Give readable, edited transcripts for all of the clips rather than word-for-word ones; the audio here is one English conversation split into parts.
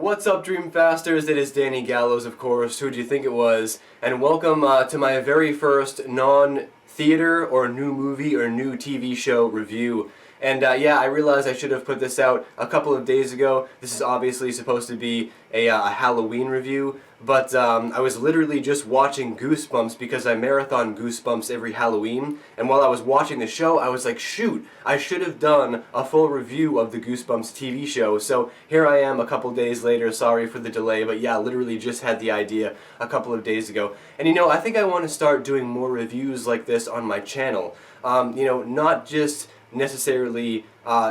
What's up, Dreamfasters? It is Danny Gallows, of course. Who do you think it was? And welcome to my very first non-theater or new movie or new TV show review. And yeah, I realized I should have put this out a couple of days ago. This is obviously supposed to be a Halloween review, but I was literally just watching Goosebumps because I marathon Goosebumps every Halloween. And while I was watching the show, I was like, shoot, I should have done a full review of the Goosebumps TV show. So here I am a couple days later. Sorry for the delay, but yeah, literally just had the idea a couple of days ago. And you know, I think I want to start doing more reviews like this on my channel. You know, not just necessarily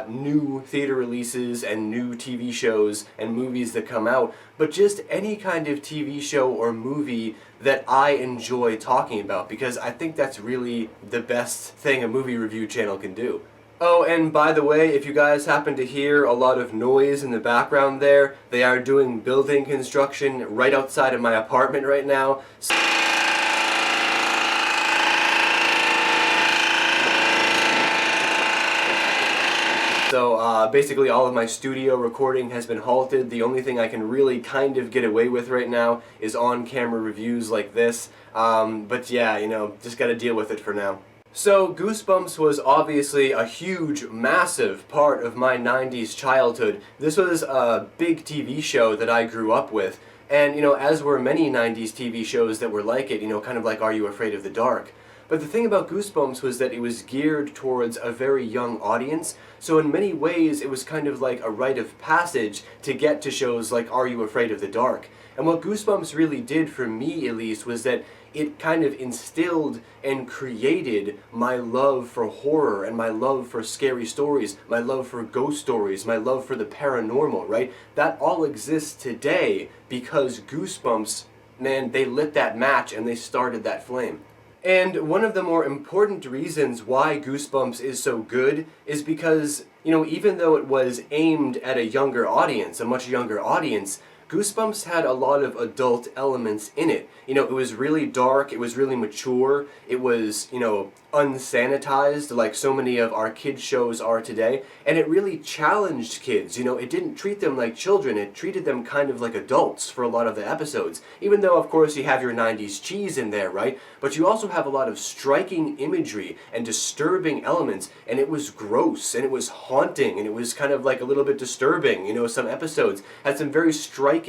new theater releases and new TV shows and movies that come out, but just any kind of TV show or movie that I enjoy talking about, because I think that's really the best thing a movie review channel can do. Oh, and by the way, if you guys happen to hear a lot of noise in the background there, they are doing building construction right outside of my apartment right now. So basically all of my studio recording has been halted. The only thing I can really kind of get away with right now is on-camera reviews like this. But yeah, you know, just gotta deal with it for now. So Goosebumps was obviously a huge, massive part of my 90s childhood. This was a big TV show that I grew up with. And, you know, as were many 90s TV shows that were like it, you know, kind of like Are You Afraid of the Dark? But the thing about Goosebumps was that it was geared towards a very young audience, so in many ways it was kind of like a rite of passage to get to shows like Are You Afraid of the Dark? And what Goosebumps really did, for me at least, was that it kind of instilled and created my love for horror and my love for scary stories, my love for ghost stories, my love for the paranormal, right? That all exists today because Goosebumps, man, they lit that match and they started that flame. And one of the more important reasons why Goosebumps is so good is because, you know, even though it was aimed at a younger audience, a much younger audience, Goosebumps had a lot of adult elements in it. You know, it was really dark, it was really mature, it was, you know, unsanitized like so many of our kids' shows are today, and it really challenged kids. You know, it didn't treat them like children, it treated them kind of like adults for a lot of the episodes. Even though, of course, you have your 90s cheese in there, right? But you also have a lot of striking imagery and disturbing elements, and it was gross, and it was haunting, and it was kind of like a little bit disturbing. You know, some episodes had some very striking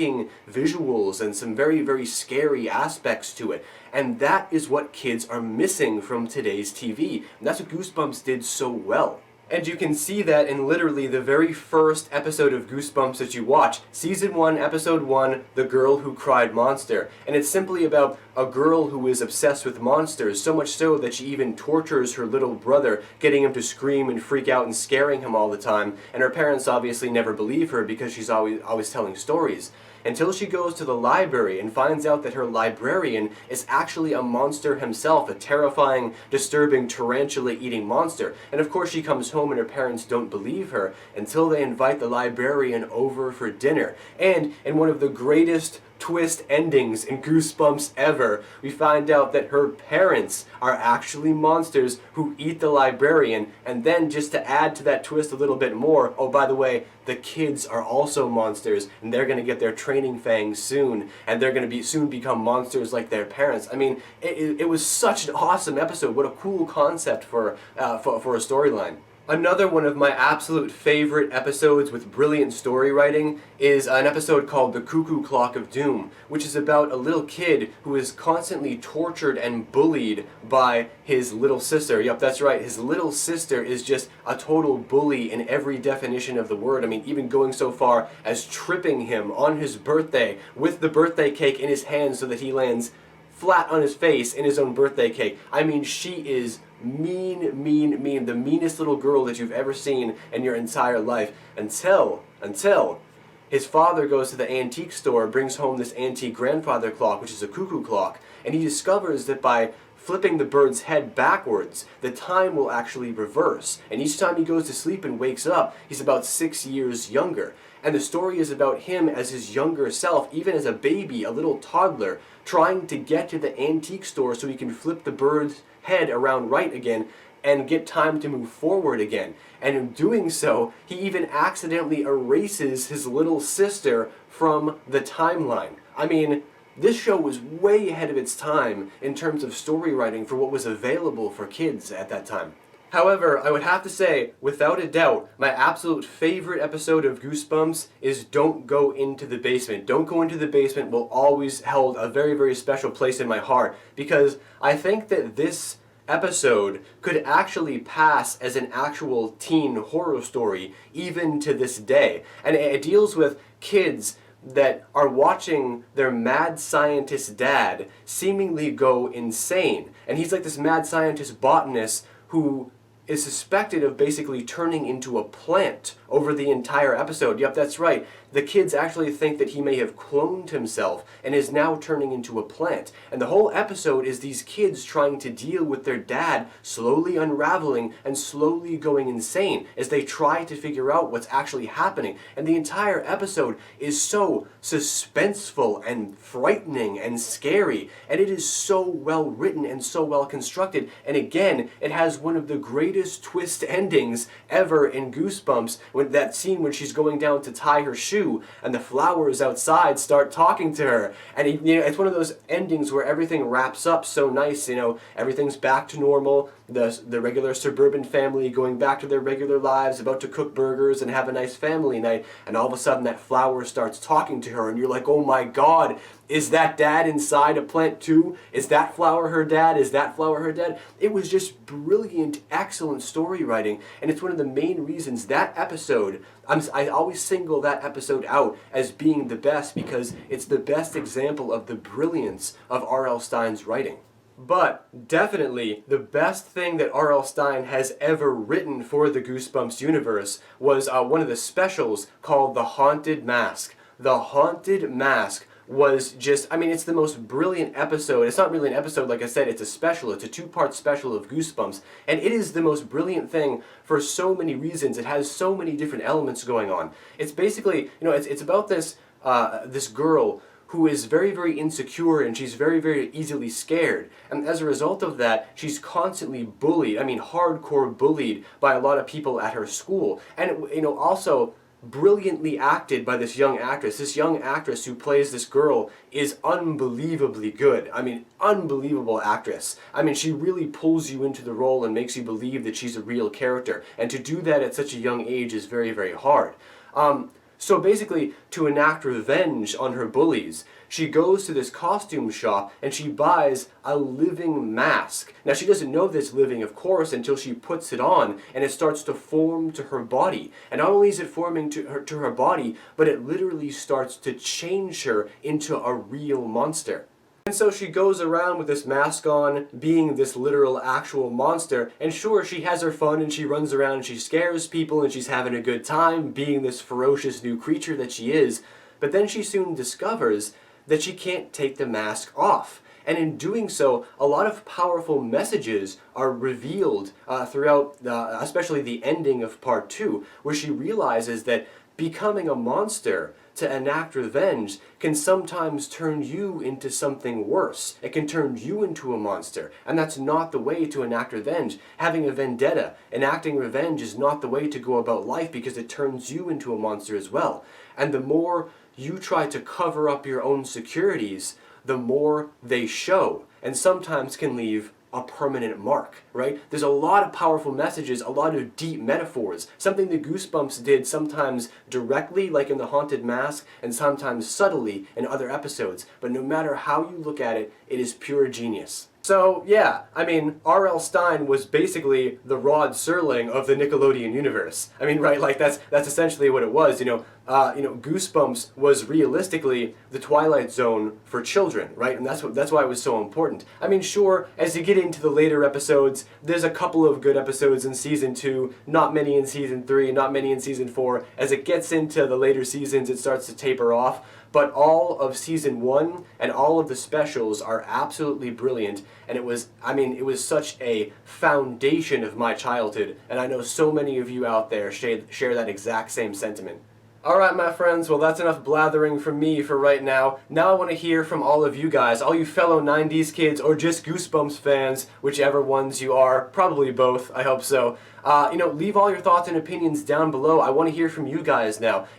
visuals and some very, very scary aspects to it. And that is what kids are missing from today's TV. And that's what Goosebumps did so well. And you can see that in literally the very first episode of Goosebumps that you watch. Season 1, Episode 1, The Girl Who Cried Monster. And it's simply about a girl who is obsessed with monsters, so much so that she even tortures her little brother, getting him to scream and freak out and scaring him all the time. And her parents obviously never believe her because she's always telling stories. Until she goes to the library and finds out that her librarian is actually a monster himself, a terrifying, disturbing, tarantula-eating monster. And of course she comes home and her parents don't believe her until they invite the librarian over for dinner. And in one of the greatest twist endings in Goosebumps ever, we find out that her parents are actually monsters who eat the librarian, and then just to add to that twist a little bit more, oh, by the way, the kids are also monsters, and they're going to get their training fangs soon, and they're going to soon become monsters like their parents. I mean, it was such an awesome episode. What a cool concept for a storyline. Another one of my absolute favorite episodes with brilliant story writing is an episode called The Cuckoo Clock of Doom, which is about a little kid who is constantly tortured and bullied by his little sister. Yep, that's right, his little sister is just a total bully in every definition of the word. I mean, even going so far as tripping him on his birthday with the birthday cake in his hand so that he lands flat on his face in his own birthday cake. I mean, she is mean, mean, mean. The meanest little girl that you've ever seen in your entire life. Until his father goes to the antique store, brings home this antique grandfather clock, which is a cuckoo clock, and he discovers that by flipping the bird's head backwards, the time will actually reverse. And each time he goes to sleep and wakes up, he's about 6 years younger. And the story is about him as his younger self, even as a baby, a little toddler, trying to get to the antique store so he can flip the bird's head around right again and get time to move forward again. And in doing so, he even accidentally erases his little sister from the timeline. I mean, this show was way ahead of its time in terms of story writing for what was available for kids at that time. However, I would have to say, without a doubt, my absolute favorite episode of Goosebumps is Don't Go Into the Basement. Don't Go Into the Basement will always hold a very, very special place in my heart, because I think that this episode could actually pass as an actual teen horror story even to this day. And it deals with kids that are watching their mad scientist dad seemingly go insane. And he's like this mad scientist botanist who is suspected of basically turning into a plant over the entire episode. Yep, that's right. The kids actually think that he may have cloned himself and is now turning into a plant. And the whole episode is these kids trying to deal with their dad slowly unraveling and slowly going insane as they try to figure out what's actually happening. And the entire episode is so suspenseful and frightening and scary. And it is so well written and so well constructed. And again, it has one of the greatest twist endings ever in Goosebumps, when that scene when she's going down to tie her shoe and the flowers outside start talking to her, and it's one of those endings where everything wraps up so nice. Everything's back to normal, the regular suburban family going back to their regular lives, about to cook burgers and have a nice family night, and all of a sudden that flower starts talking to her and you're like, oh my god, is that dad inside a plant too? Is that flower her dad? Is that flower her dad? It was just brilliant, excellent story writing, and it's one of the main reasons that episode, I always single that episode out as being the best, because it's the best example of the brilliance of R.L. Stine's writing. But definitely the best thing that R.L. Stine has ever written for the Goosebumps universe was one of the specials called The Haunted Mask. The Haunted Mask was just, it's the most brilliant episode. It's not really an episode, like I said, it's a special. It's a two-part special of Goosebumps, and it is the most brilliant thing for so many reasons. It has so many different elements going on. It's basically, it's about this this girl who is very, very insecure, and she's very, very easily scared. And as a result of that, she's constantly bullied, hardcore bullied by a lot of people at her school. And, also brilliantly acted by this young actress. This young actress who plays this girl is unbelievably good. Unbelievable actress. She really pulls you into the role and makes you believe that she's a real character. And to do that at such a young age is very, very hard. So basically, to enact revenge on her bullies, she goes to this costume shop and she buys a living mask. Now, she doesn't know this living, of course, until she puts it on and it starts to form to her body. And not only is it forming to her body, but it literally starts to change her into a real monster. And so she goes around with this mask on, being this literal actual monster, and sure, she has her fun and she runs around and she scares people and she's having a good time being this ferocious new creature that she is, but then she soon discovers that she can't take the mask off. And in doing so, a lot of powerful messages are revealed throughout, especially the ending of part 2, where she realizes that becoming a monster to enact revenge can sometimes turn you into something worse. It can turn you into a monster, and that's not the way to enact revenge. Having a vendetta, enacting revenge is not the way to go about life, because it turns you into a monster as well. And the more you try to cover up your own insecurities, the more they show, and sometimes can leave a permanent mark, right? There's a lot of powerful messages, a lot of deep metaphors, something the Goosebumps did sometimes directly, like in The Haunted Mask, and sometimes subtly in other episodes. But no matter how you look at it, it is pure genius. So, yeah, R.L. Stine was basically the Rod Serling of the Nickelodeon universe. Right, like that's essentially what it was, Goosebumps was realistically the Twilight Zone for children, right? And that's why it was so important. Sure, as you get into the later episodes, there's a couple of good episodes in Season 2, not many in Season 3, not many in Season 4. As it gets into the later seasons, it starts to taper off. But all of Season 1 and all of the specials are absolutely brilliant, and it was such a foundation of my childhood, and I know so many of you out there share that exact same sentiment. Alright, my friends, well that's enough blathering from me for right now. Now I want to hear from all of you guys, all you fellow 90s kids or just Goosebumps fans, whichever ones you are, probably both, I hope so. Leave all your thoughts and opinions down below. I want to hear from you guys now.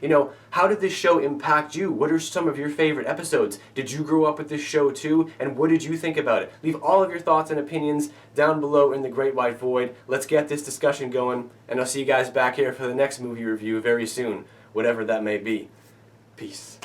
How did this show impact you? What are some of your favorite episodes? Did you grow up with this show too? And what did you think about it? Leave all of your thoughts and opinions down below in the great white void. Let's get this discussion going, and I'll see you guys back here for the next movie review very soon, whatever that may be. Peace.